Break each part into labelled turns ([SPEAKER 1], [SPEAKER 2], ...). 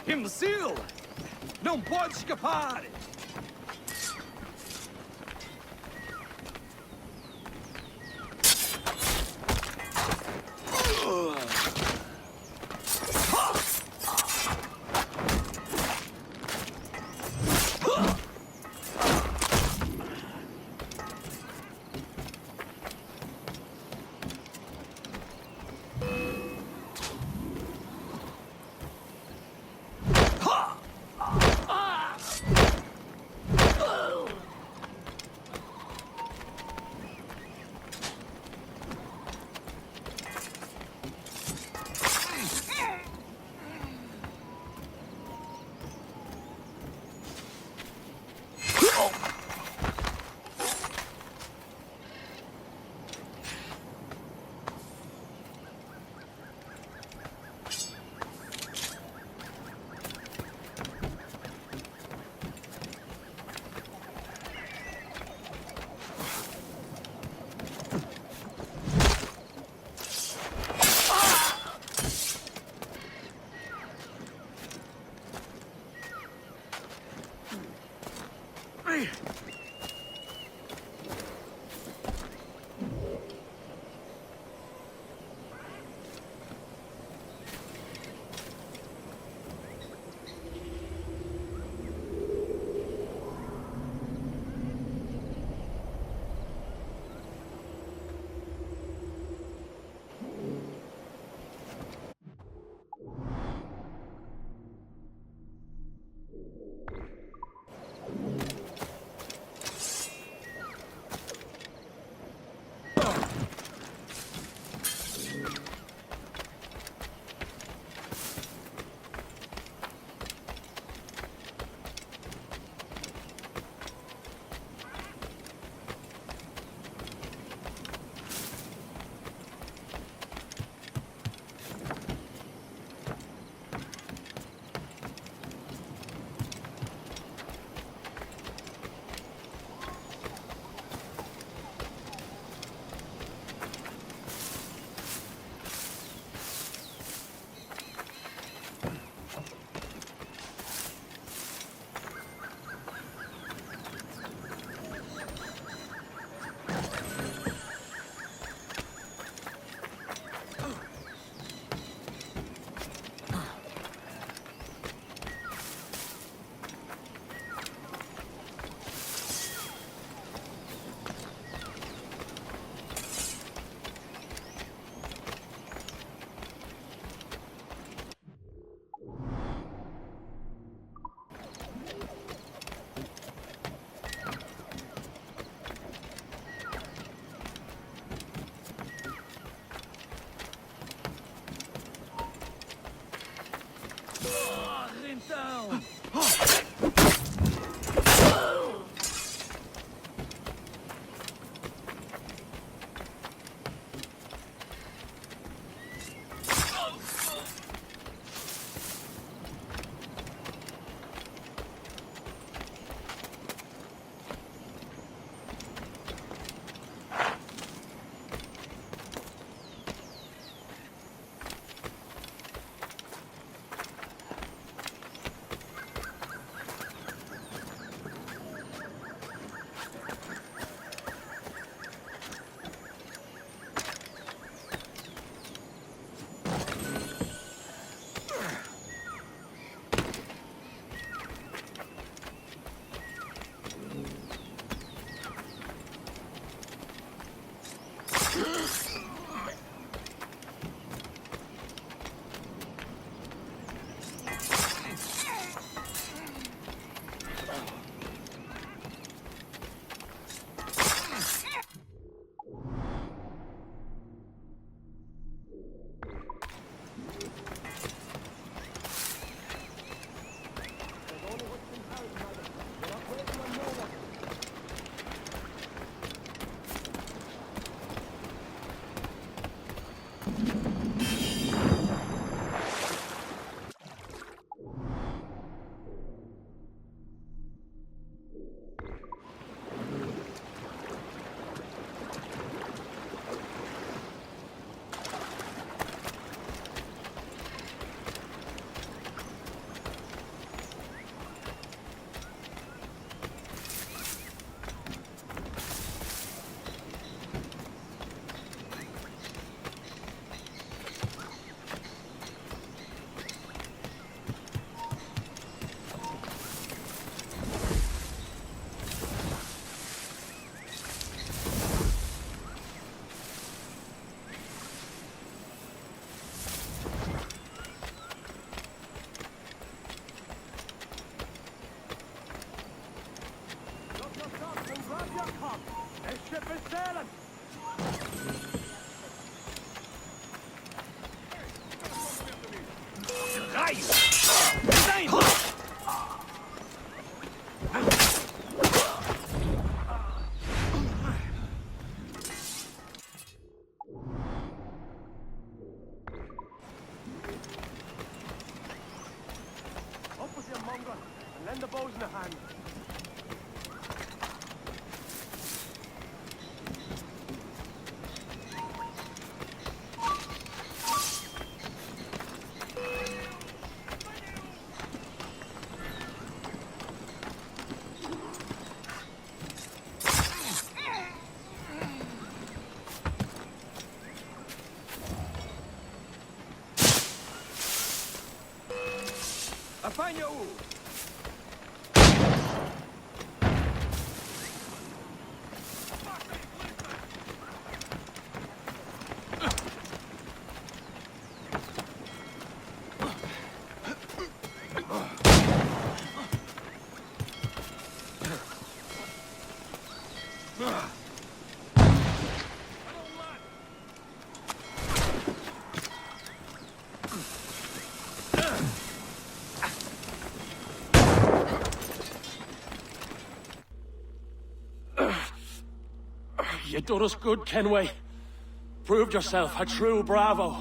[SPEAKER 1] Imbecil! Não pode escapar!
[SPEAKER 2] Send the bows in the hand.
[SPEAKER 1] Apanha-o!
[SPEAKER 3] You done us good, Kenway. Proved yourself a true bravo.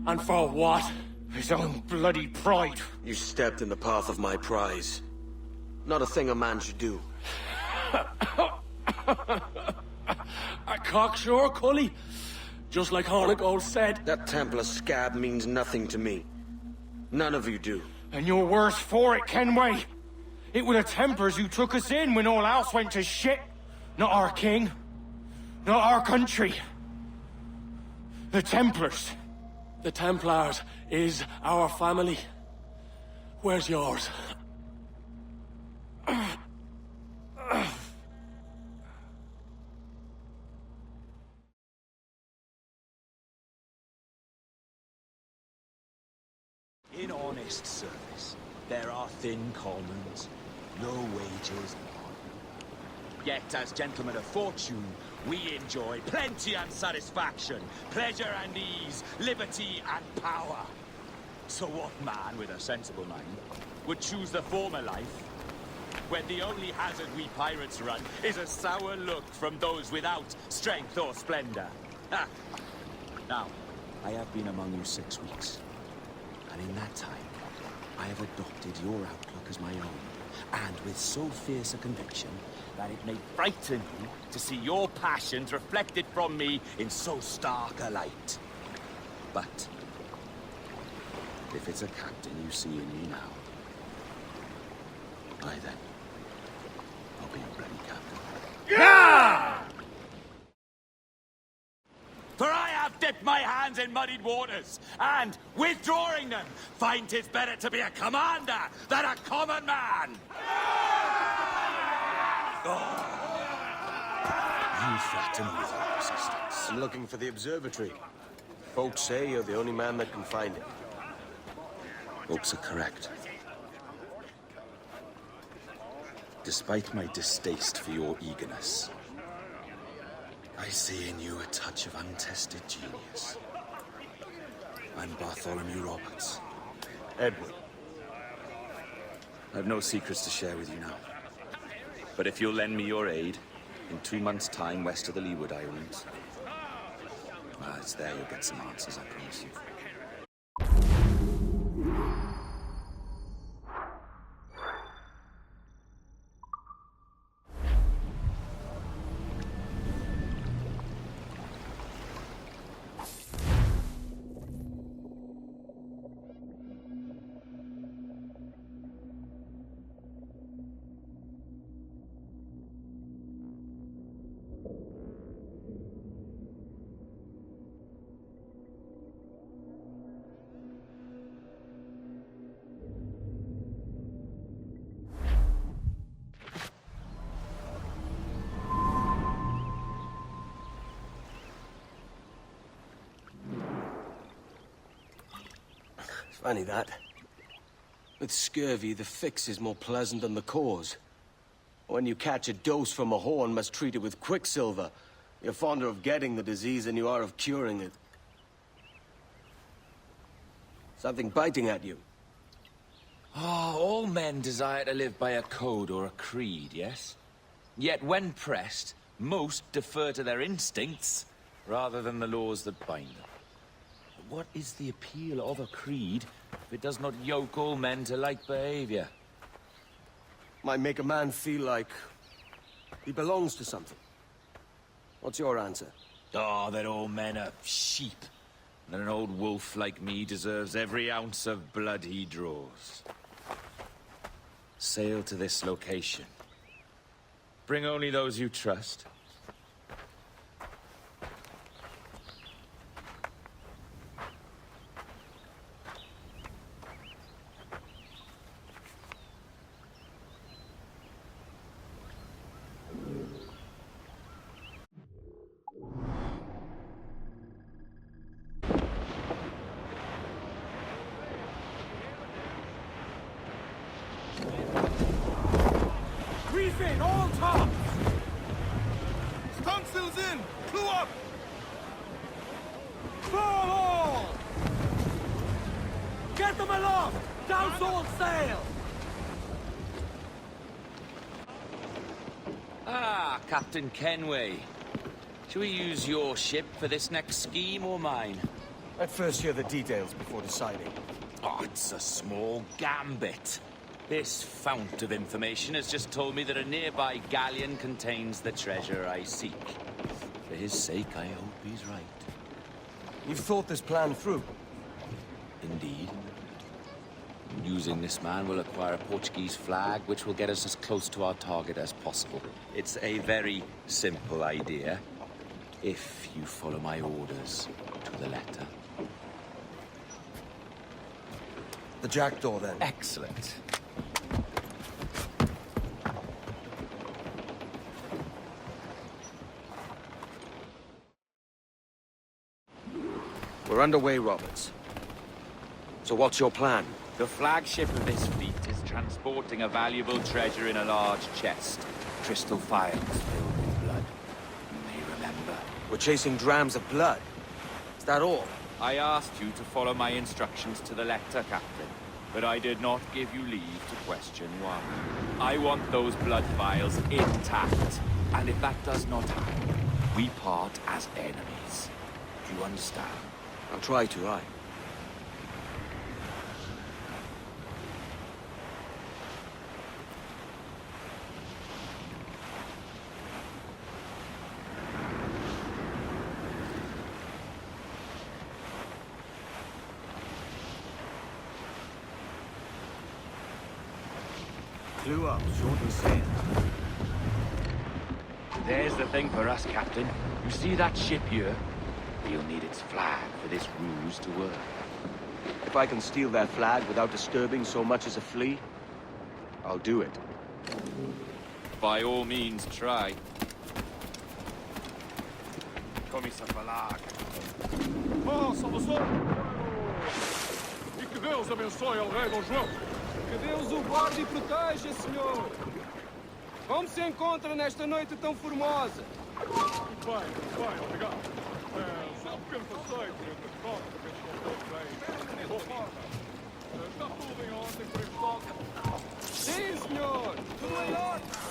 [SPEAKER 3] And for what?
[SPEAKER 4] His own bloody pride.
[SPEAKER 5] You stepped in the path of my prize. Not a thing a man should do.
[SPEAKER 3] A cocksure, Cully. Just like Hornigold said.
[SPEAKER 5] That Templar scab means nothing to me. None of you do.
[SPEAKER 4] And you're worse for it, Kenway. It were the Templars who took us in when all else went to shit. Not our king. Not our country. The Templars.
[SPEAKER 3] The Templars is our family. Where's yours?
[SPEAKER 6] In honest service, there are thin commons, no wages. Yet, as gentlemen of fortune, we enjoy plenty and satisfaction, pleasure and ease, liberty and power. So what man with a sensible mind would choose the former life, when the only hazard we pirates run is a sour look from those without strength or splendor? Ha! Now, I have been among you 6 weeks. And in that time, I have adopted your outlook as my own, and with so fierce a conviction that it may frighten you to see your passions reflected from me in so stark a light. But if it's a captain you see in me now, I then, I'll be a ready captain.
[SPEAKER 4] Yeah!
[SPEAKER 6] For I have dipped my hands in muddied waters, and, withdrawing them, find 'tis better to be a commander than a common man! Oh. You threaten with your resistance.
[SPEAKER 5] I'm looking for the observatory. Folks say you're the only man that can find it.
[SPEAKER 6] Folks are correct. Despite my distaste for your eagerness, I see in you a touch of untested genius. I'm Bartholomew Roberts.
[SPEAKER 5] Edward.
[SPEAKER 6] I've no secrets to share with you now. But if you'll lend me your aid, in 2 months' time west of the Leeward Islands, well, it's there you'll get some answers, I promise you.
[SPEAKER 5] Funny that. With scurvy, the fix is more pleasant than the cause. When you catch a dose from a horn, must treat it with quicksilver. You're fonder of getting the disease than you are of curing it. Something biting at you.
[SPEAKER 7] Ah, all men desire to live by a code or a creed, yes? Yet when pressed, most defer to their instincts rather than the laws that bind them. What is the appeal of a creed if it does not yoke all men to like behavior?
[SPEAKER 5] Might make a man feel like he belongs to something. What's your answer?
[SPEAKER 7] Oh, that all men are sheep. And an old wolf like me deserves every ounce of blood he draws. Sail to this location. Bring only those you trust.
[SPEAKER 1] Reefing, all tops! Stunsails in! Clue up! Fall all! Get them aloft! Down all sail!
[SPEAKER 7] Ah, Captain Kenway. Shall we use your ship for this next scheme or mine?
[SPEAKER 5] I'd first hear the details before deciding.
[SPEAKER 7] Oh, it's a small gambit. This fount of information has just told me that a nearby galleon contains the treasure I seek. For his sake, I hope he's right.
[SPEAKER 5] You've thought this plan through?
[SPEAKER 7] Indeed. Using this man, we'll acquire a Portuguese flag, which will get us as close to our target as possible. It's a very simple idea, if you follow my orders to the letter.
[SPEAKER 5] The jackdaw, then.
[SPEAKER 7] Excellent.
[SPEAKER 5] We're underway, Roberts. So what's your plan?
[SPEAKER 7] The flagship of this fleet is transporting a valuable treasure in a large chest. Crystal phials filled with blood. You may remember.
[SPEAKER 5] We're chasing drams of blood. Is that all?
[SPEAKER 7] I asked you to follow my instructions to the letter, Captain. But I did not give you leave to question why. I want those blood vials intact. And if that does not happen, we part as enemies. Do you understand?
[SPEAKER 5] I'll try to, aye. Clue up, short and sail.
[SPEAKER 7] There's the thing for us, Captain. You see that ship here? We'll need its flag for this ruse to work.
[SPEAKER 5] If I can steal their flag without disturbing so much as a flea, I'll do it.
[SPEAKER 7] By all means, try. Começa a falar.
[SPEAKER 1] Oh, Salvação! E que Deus abençoe ao rei Dom João! Que Deus o guarde e proteja, senhor! Como se encontra nesta noite tão formosa? Bem, obrigado. Só um pequeno passeio por entre as costas, que estou bem. Boa forma. Está tudo em ordem por este lado? Sim, senhor! Tudo em ordem!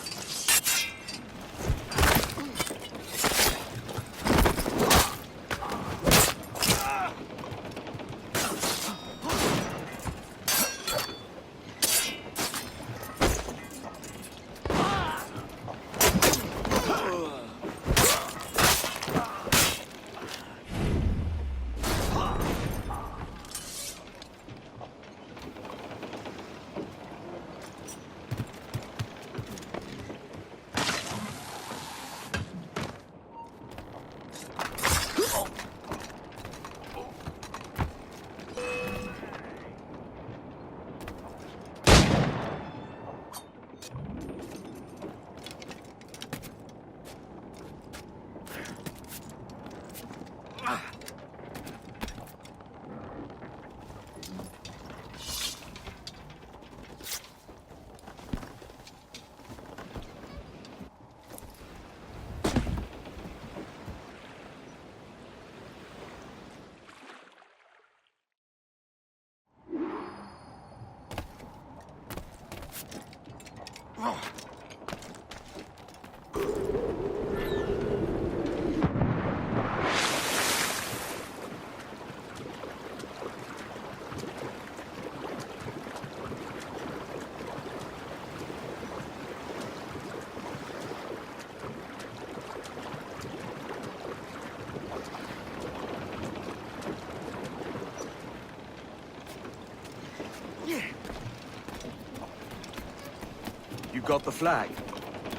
[SPEAKER 5] got the flag?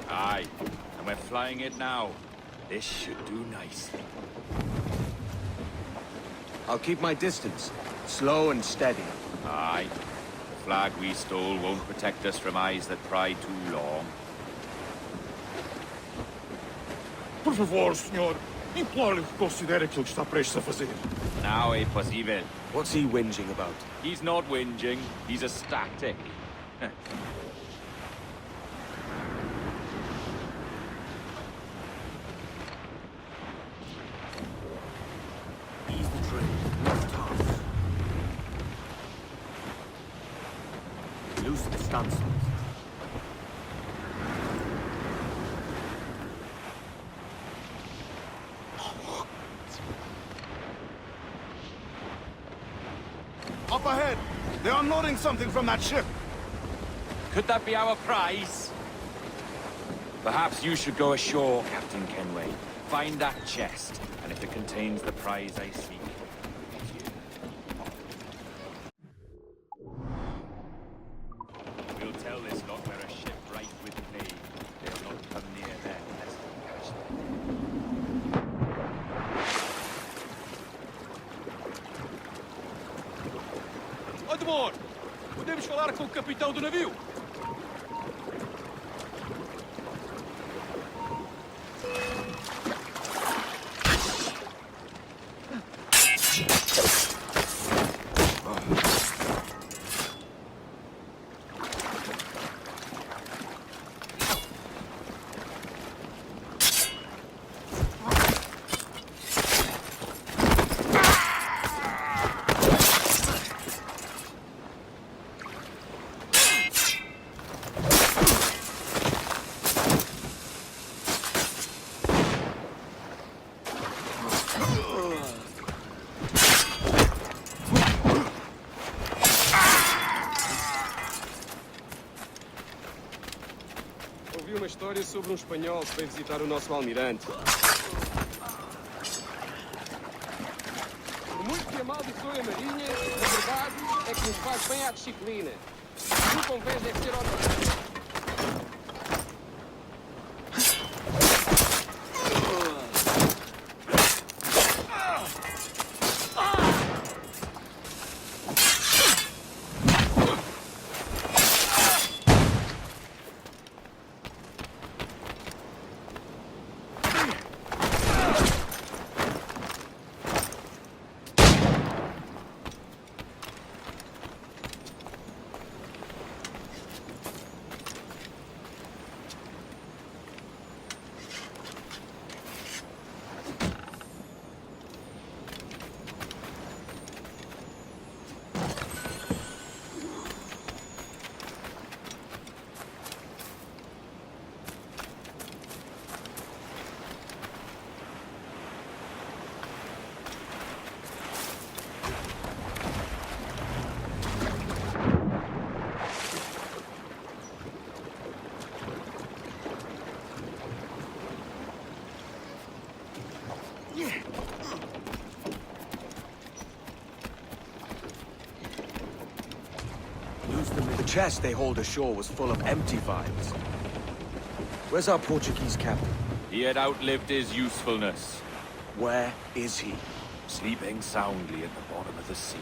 [SPEAKER 7] Aye, and we're flying it now. This should do nicely.
[SPEAKER 5] I'll keep my distance. Slow and steady.
[SPEAKER 7] Aye. The flag we stole won't protect us from eyes that pry too long.
[SPEAKER 4] Por favor, senhor. Imploro-lhe que considere aquilo que está prestes a fazer.
[SPEAKER 7] Now é possível.
[SPEAKER 5] What's he whinging about?
[SPEAKER 7] He's not whinging, he's ecstatic.
[SPEAKER 5] Ease the train. Left half. Loosen the stunsails.
[SPEAKER 2] Up ahead! They are unloading something from that ship!
[SPEAKER 7] Could that be our prize? Perhaps you should go ashore, Captain Kenway. Find that chest, and if it contains the prize I seek, it's you. We'll tell this lot we're a ship right with plague. They'll not come near them unless we catch them.
[SPEAKER 1] Odmore! Podemos falar com o capitão do navio? Ouvi uma história sobre um espanhol que veio visitar o nosso almirante. Por muito que amaldiçoe a marinha, a verdade é que nos faz bem à disciplina. O convés deve ser honesto.
[SPEAKER 5] The chest they hauled ashore was full of empty vials. Where's our Portuguese captain?
[SPEAKER 7] He had outlived his usefulness,
[SPEAKER 5] Where is he?
[SPEAKER 7] sleeping soundly at the bottom of the sea.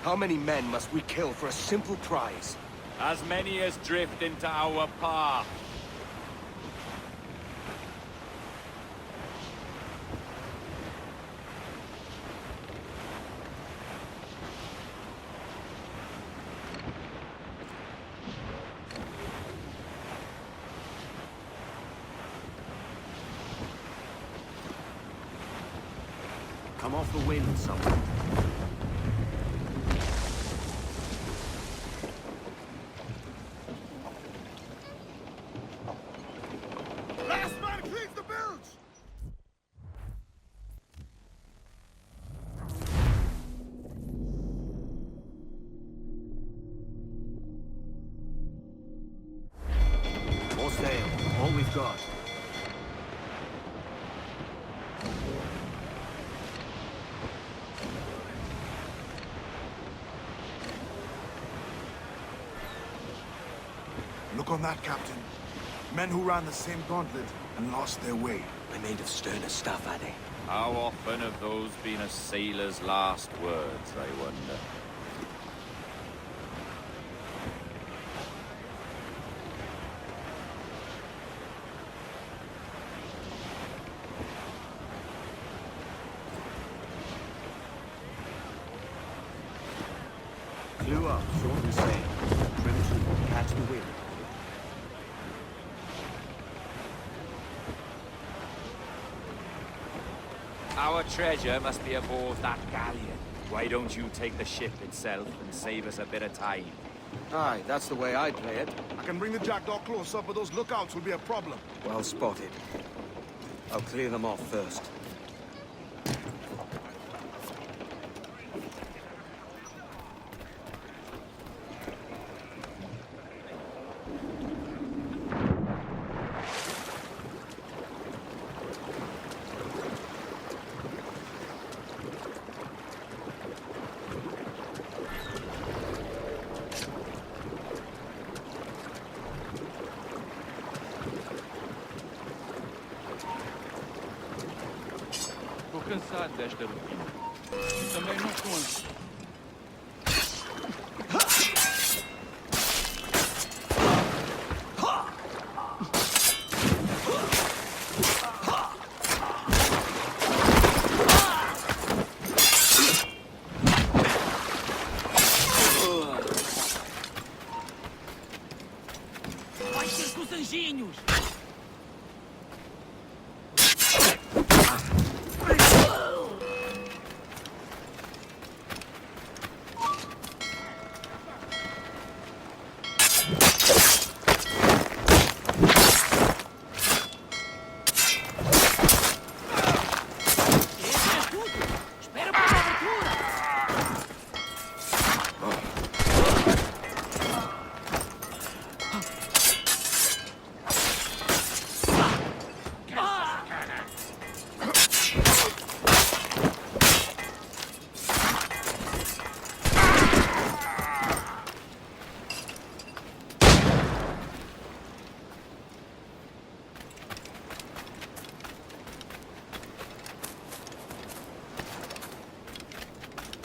[SPEAKER 5] How many men must we kill for a simple prize?
[SPEAKER 7] As many as drift into our path.
[SPEAKER 5] Come off the wind, someone.
[SPEAKER 2] Last man cleans the bilge!
[SPEAKER 5] More sail. All we've got.
[SPEAKER 2] Look on that, Captain. Men who ran the same gauntlet and lost their way.
[SPEAKER 5] They're made of sterner stuff, are they?
[SPEAKER 6] How often have those been a sailor's last words, I wonder?
[SPEAKER 2] Clew up, short and sail. Trim to catch the wind.
[SPEAKER 6] Our treasure must be aboard that galleon. Why don't you take the ship itself and save us a bit of time?
[SPEAKER 5] Aye, that's the way I'd play it.
[SPEAKER 2] I can bring the jackdaw close up, but those lookouts will be a problem.
[SPEAKER 5] Well spotted. I'll clear them off first.
[SPEAKER 1] Estou cansado desta rotina. Também não conto.
[SPEAKER 8] Vai ser com os anjinhos!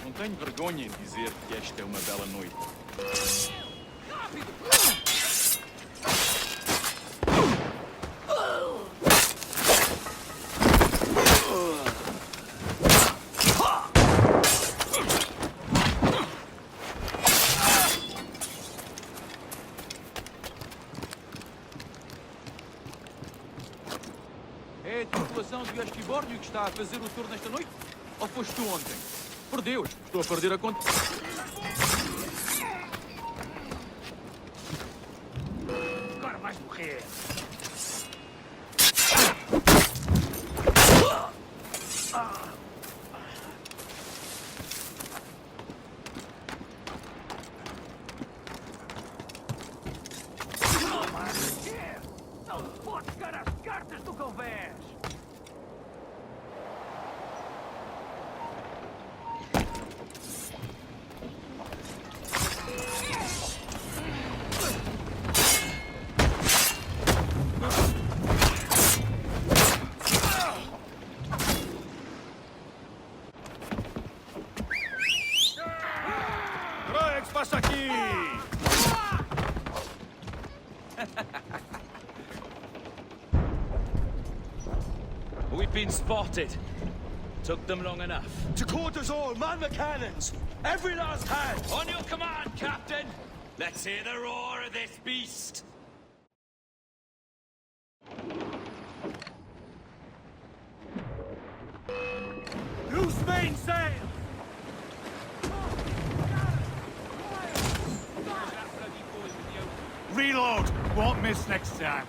[SPEAKER 1] Não tenho vergonha em dizer que esta é uma bela noite. É a tripulação do esquibórdio que está a fazer o tour nesta noite? Ou foste tu ontem? Por Deus, estou a perder a conta.
[SPEAKER 8] Agora vais morrer! Não podes dar as cartas do convés!
[SPEAKER 2] O que passa aqui?
[SPEAKER 6] We've been spotted. Took them long enough.
[SPEAKER 5] To quarters all, man the cannons! Every last hand!
[SPEAKER 6] On your command, Captain! Let's hear the roar of this beast!
[SPEAKER 4] Loose mainsail! Reload! Won't miss next time.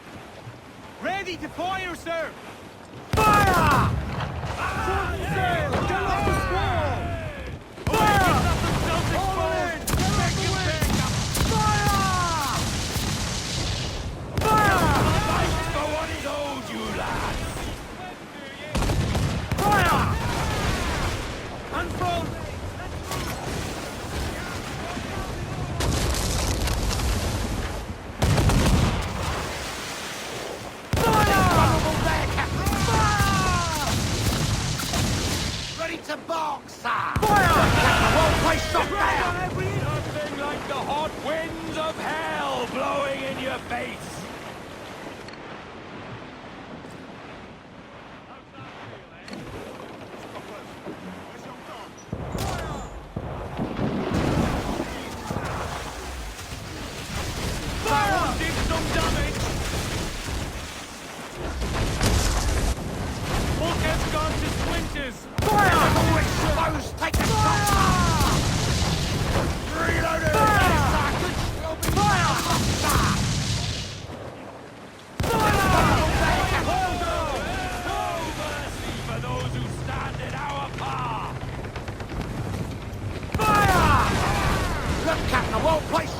[SPEAKER 4] Ready to fire, sir! Fire! Full sail! Get off the squall! Fire! All in! Take the wind! Fire! Fire! Fight for what is owed, you lads! Fire! Unfold! place up there!
[SPEAKER 7] Nothing like the hot winds of hell blowing in your face!
[SPEAKER 4] That one did some damage!
[SPEAKER 1] Bulkhead's gone to splinters!
[SPEAKER 4] Fire! All exposed! Take the shot! Reloading! Fire!
[SPEAKER 7] No mercy for those who stand in our path!
[SPEAKER 4] Fire! Look, Captain, I won't place...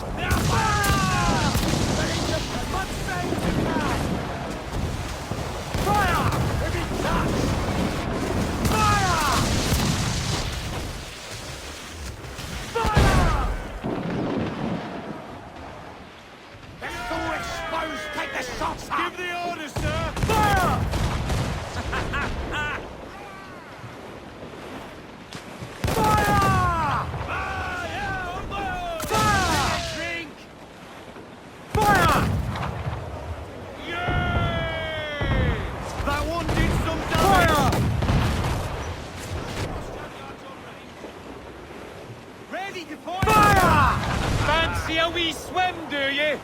[SPEAKER 4] Fire! If it touch! Fire! Fire! It's all exposed! Take the shots up!
[SPEAKER 1] Give the order, sir!
[SPEAKER 4] Fire! Fire! Fire!
[SPEAKER 1] Drink!
[SPEAKER 4] Fire!
[SPEAKER 1] Yay! That one did some damage!
[SPEAKER 4] Fire!
[SPEAKER 1] Ready to fire!
[SPEAKER 4] Fire!
[SPEAKER 1] Fancy a wee swim, do you?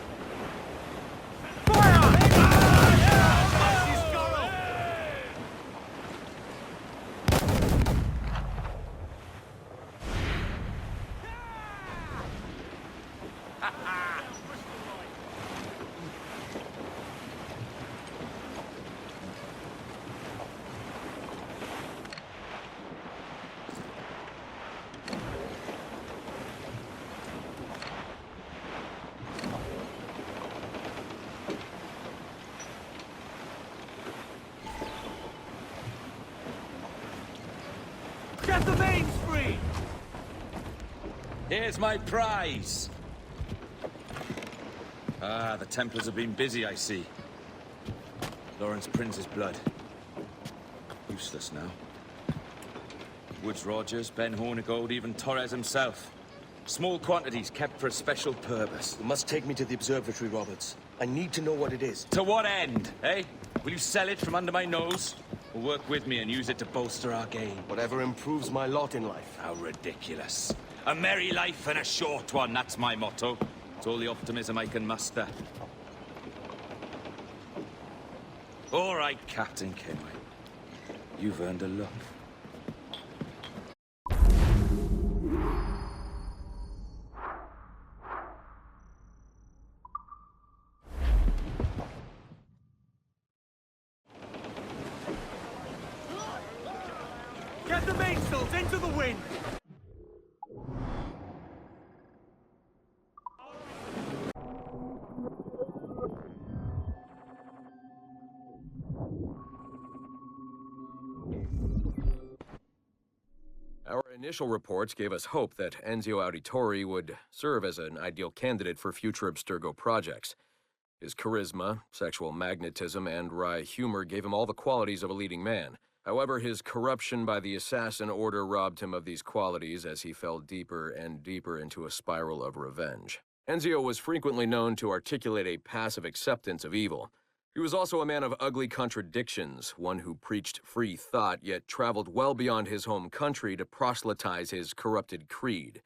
[SPEAKER 4] Fire!
[SPEAKER 1] Get the mains free!
[SPEAKER 7] Here's my prize! Ah, the Templars have been busy, I see. Lawrence Prince's blood. Useless now. Woods Rogers, Ben Hornigold, even Torres himself. Small quantities kept for a special purpose.
[SPEAKER 5] You must take me to the observatory, Roberts. I need to know what it is.
[SPEAKER 7] To what end, eh? Will you sell it from under my nose? Or work with me and use it to bolster our game?
[SPEAKER 5] Whatever improves my lot in life.
[SPEAKER 7] How ridiculous. A merry life and a short one, that's my motto. It's all the optimism I can muster. All right, Captain Kenway. You've earned a look.
[SPEAKER 1] Get the mainsails into the wind!
[SPEAKER 9] Our initial reports gave us hope that Enzio Auditore would serve as an ideal candidate for future Abstergo projects. His charisma, sexual magnetism, and wry humor gave him all the qualities of a leading man. However, his corruption by the Assassin Order robbed him of these qualities as he fell deeper and deeper into a spiral of revenge. Enzio was frequently known to articulate a passive acceptance of evil. He was also a man of ugly contradictions, one who preached free thought, yet traveled well beyond his home country to proselytize his corrupted creed,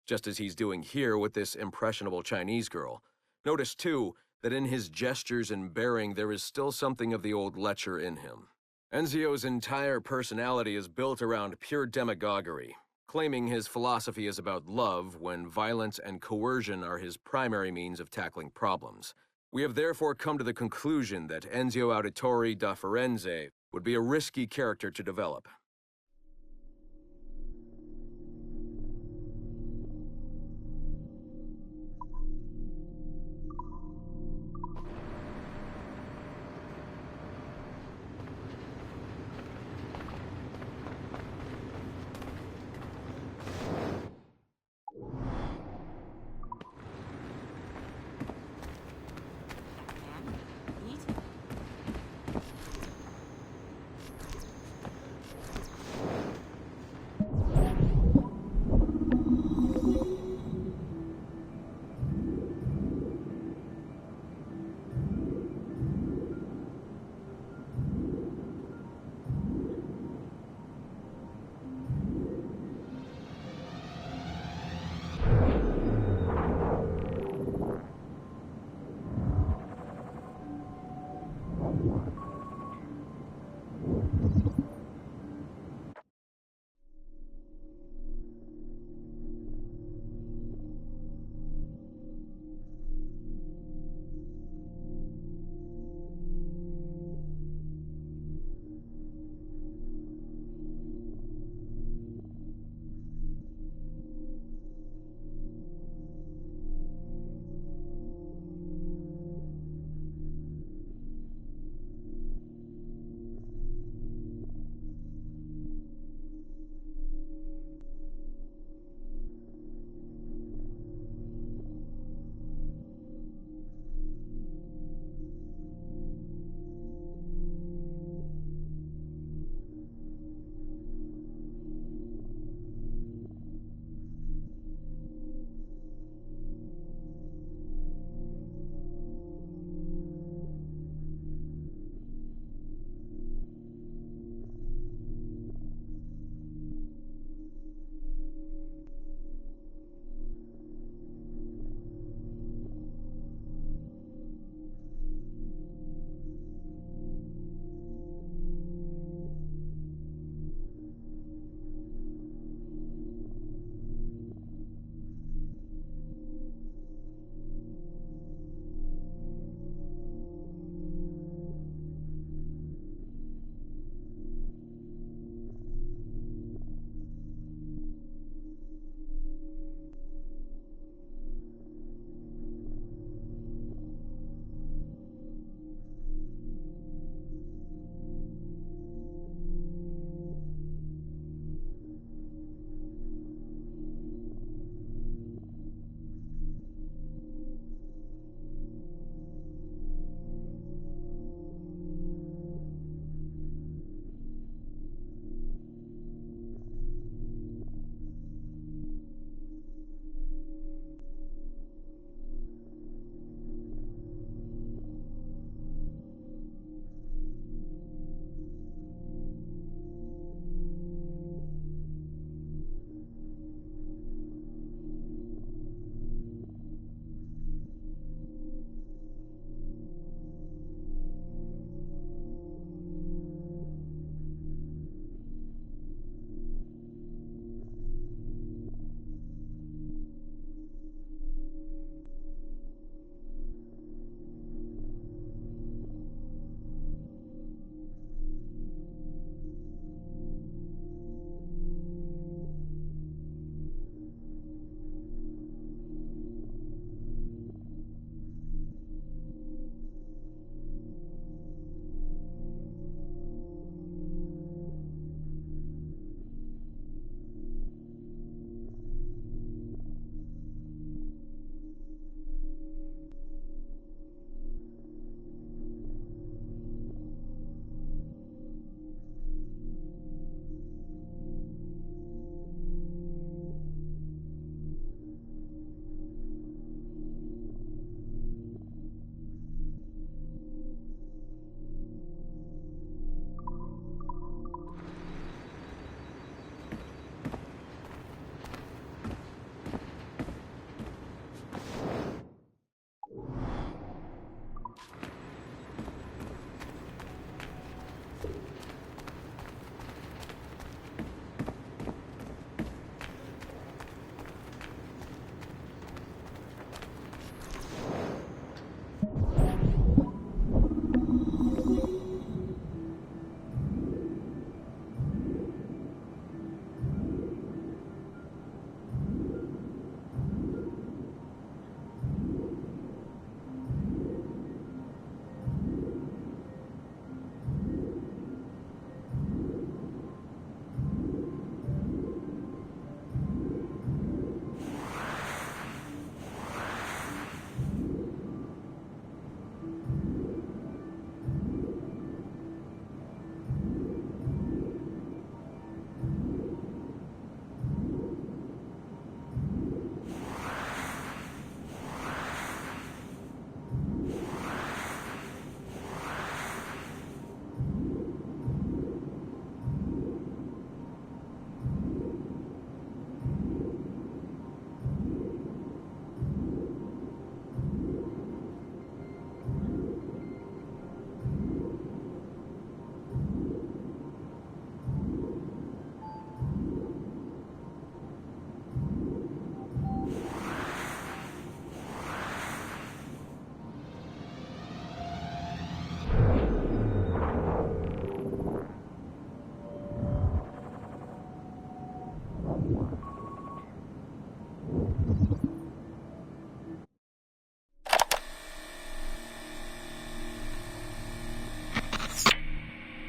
[SPEAKER 9] just as he's doing here with this impressionable Chinese girl. Notice, too, that in his gestures and bearing there is still something of the old lecher in him. Enzio's entire personality is built around pure demagoguery, claiming his philosophy is about love when violence and coercion are his primary means of tackling problems. We have therefore come to the conclusion that Enzio Auditore da Firenze would be a risky character to develop.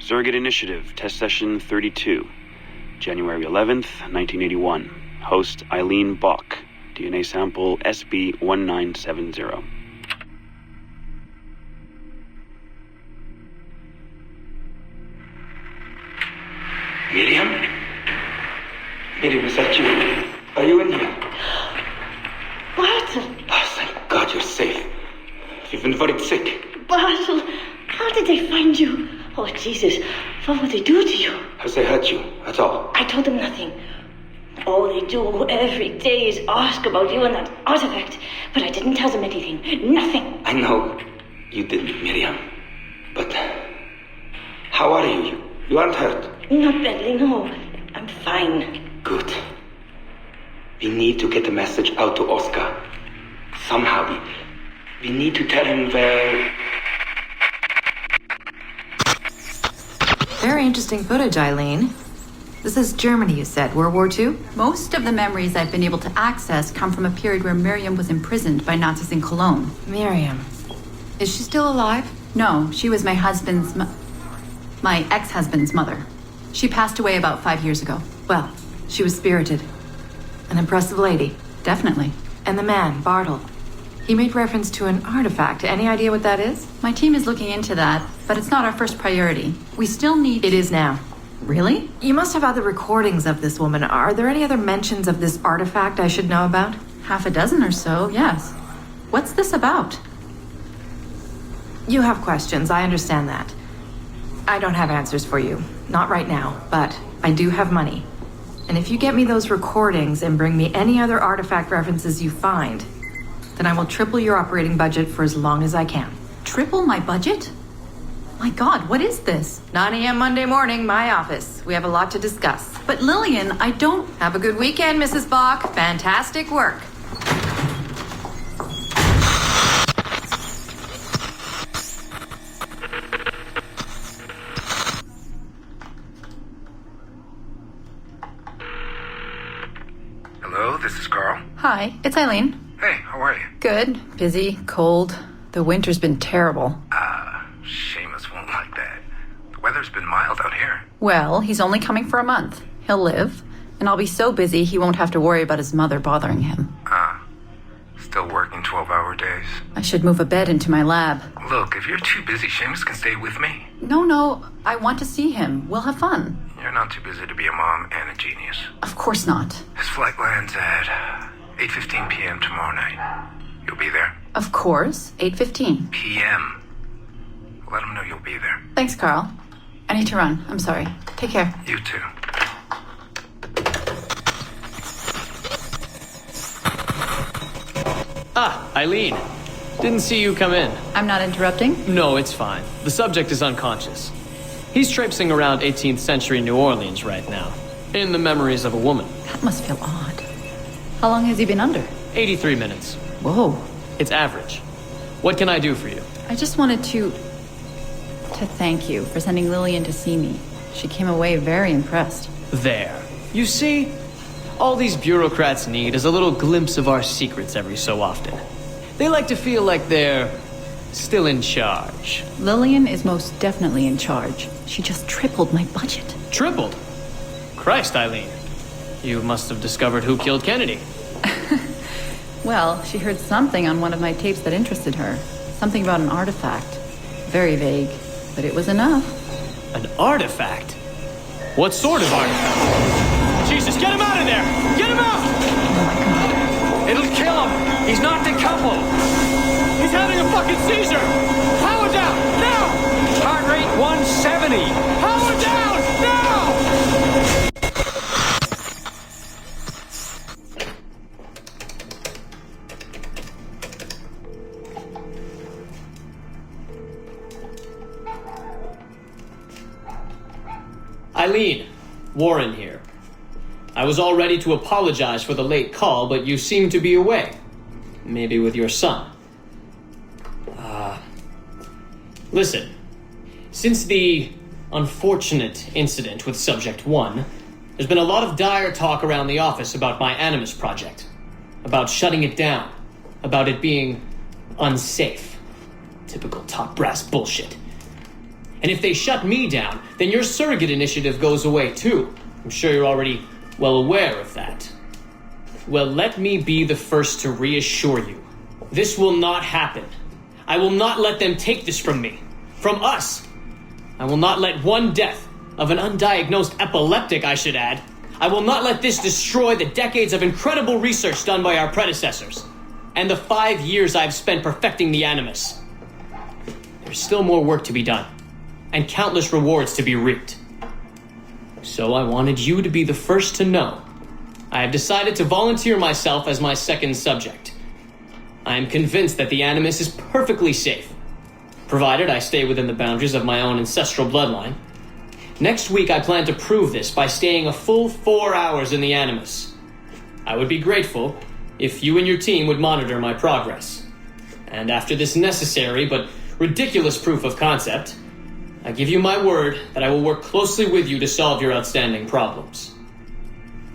[SPEAKER 10] Surrogate Initiative, Test Session 32. January 11th, 1981. Host Eileen Bach. DNA sample SB1970.
[SPEAKER 11] Miriam? Miriam, is that you? Are you in here?
[SPEAKER 12] Bartle!
[SPEAKER 11] Oh, thank God you're safe. You've been very sick.
[SPEAKER 12] Bartle, how did they find you? Oh, Jesus, what would they do to you?
[SPEAKER 11] Has they hurt you at all?
[SPEAKER 12] I told them nothing. All they do every day is ask about you and that artifact. But I didn't tell them anything. Nothing.
[SPEAKER 11] I know you didn't, Miriam. But how are you? You aren't hurt?
[SPEAKER 12] Not badly, no. I'm fine.
[SPEAKER 11] Good. We need to get the message out to Oscar. Somehow. We need to tell him where...
[SPEAKER 13] Very interesting footage, Eileen. This is Germany, you said. World War II?
[SPEAKER 14] Most of the memories I've been able to access come from a period where Miriam was imprisoned by Nazis in Cologne.
[SPEAKER 13] Miriam. Is she still alive?
[SPEAKER 14] No, she was my ex-husband's mother. She passed away about 5 years ago.
[SPEAKER 13] Well, she was spirited. An impressive lady.
[SPEAKER 14] Definitely.
[SPEAKER 13] And the man, Bartle. He made reference to an artifact. Any idea what that is?
[SPEAKER 14] My team is looking into that, but it's not our first priority. We still need...
[SPEAKER 13] It is now.
[SPEAKER 14] Really?
[SPEAKER 13] You must have other recordings of this woman. Are there any other mentions of this artifact I should know about?
[SPEAKER 14] Half a dozen or so, yes. What's this about?
[SPEAKER 13] You have questions, I understand that. I don't have answers for you. Not right now, but I do have money. And if you get me those recordings and bring me any other artifact references you find, then I will triple your operating budget for as long as I can.
[SPEAKER 14] Triple my budget? My God, what is this?
[SPEAKER 13] 9 a.m. Monday morning, my office. We have a lot to discuss.
[SPEAKER 14] But Lillian, I don't...
[SPEAKER 13] Have a good weekend, Mrs. Bach. Fantastic work.
[SPEAKER 2] Hello, this is Carl.
[SPEAKER 14] Hi, it's Eileen.
[SPEAKER 2] Hey, how are you?
[SPEAKER 14] Good. Busy. Cold. The winter's been terrible.
[SPEAKER 2] Seamus won't like that. The weather's been mild out here.
[SPEAKER 14] Well, he's only coming for a month. He'll live. And I'll be so busy he won't have to worry about his mother bothering him.
[SPEAKER 2] Still working 12-hour days.
[SPEAKER 14] I should move a bed into my lab.
[SPEAKER 2] Look, if you're too busy, Seamus can stay with me.
[SPEAKER 14] No, I want to see him. We'll have fun.
[SPEAKER 2] You're not too busy to be a mom and a genius.
[SPEAKER 14] Of course not.
[SPEAKER 2] His flight lands at 8:15 p.m. tomorrow night. You'll be there?
[SPEAKER 14] Of course. 8:15.
[SPEAKER 2] p.m. Let him know you'll be there.
[SPEAKER 14] Thanks, Carl. I need to run. I'm sorry. Take care.
[SPEAKER 2] You too.
[SPEAKER 3] Ah, Eileen. Didn't see you come in.
[SPEAKER 14] I'm not interrupting?
[SPEAKER 3] No, it's fine. The subject is unconscious. He's traipsing around 18th century New Orleans right now, in the memories of a woman.
[SPEAKER 14] That must feel odd. How long has he been under?
[SPEAKER 3] 83 minutes.
[SPEAKER 14] Whoa.
[SPEAKER 3] It's average. What can I do for you?
[SPEAKER 14] I just wanted to thank you for sending Lillian to see me. She came away very impressed.
[SPEAKER 3] There. You see, all these bureaucrats need is a little glimpse of our secrets every so often. They like to feel like they're still in charge.
[SPEAKER 14] Lillian is most definitely in charge. She just tripled my budget.
[SPEAKER 3] Tripled? Christ, Eileen. You must have discovered who killed Kennedy.
[SPEAKER 14] Well, she heard something on one of my tapes that interested her. Something about an artifact. Very vague, but it was enough.
[SPEAKER 3] An artifact? What sort of artifact? Jesus, get him out of there! Get him out!
[SPEAKER 14] Oh my God.
[SPEAKER 3] It'll kill him! He's not decoupled! He's having a fucking seizure! Power down! Now! Heart rate 170! Power down! Now! Eileen, Warren here. I was all ready to apologize for the late call, but you seem to be away. Maybe with your son. Listen. Since the unfortunate incident with Subject 1, there's been a lot of dire talk around the office about my Animus project. About shutting it down. About it being unsafe. Typical top brass bullshit. And if they shut me down, then your surrogate initiative goes away too. I'm sure you're already well aware of that. Well, let me be the first to reassure you. This will not happen. I will not let them take this from me. From us. I will not let one death, of an undiagnosed epileptic I should add, I will not let this destroy the decades of incredible research done by our predecessors, and the 5 years I've spent perfecting the Animus. There's still more work to be done, and countless rewards to be reaped. So I wanted you to be the first to know. I have decided to volunteer myself as my second subject. I am convinced that the Animus is perfectly safe, provided I stay within the boundaries of my own ancestral bloodline. Next week I plan to prove this by staying a full 4 hours in the Animus. I would be grateful if you and your team would monitor my progress. And after this necessary but ridiculous proof of concept, I give you my word that I will work closely with you to solve your outstanding problems.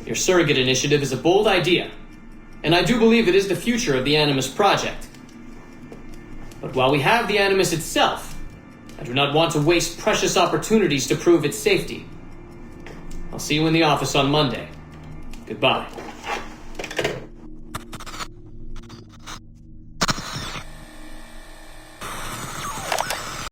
[SPEAKER 3] Your surrogate initiative is a bold idea, and I do believe it is the future of the Animus project. But while we have the Animus itself, I do not want to waste precious opportunities to prove its safety. I'll see you in the office on Monday. Goodbye.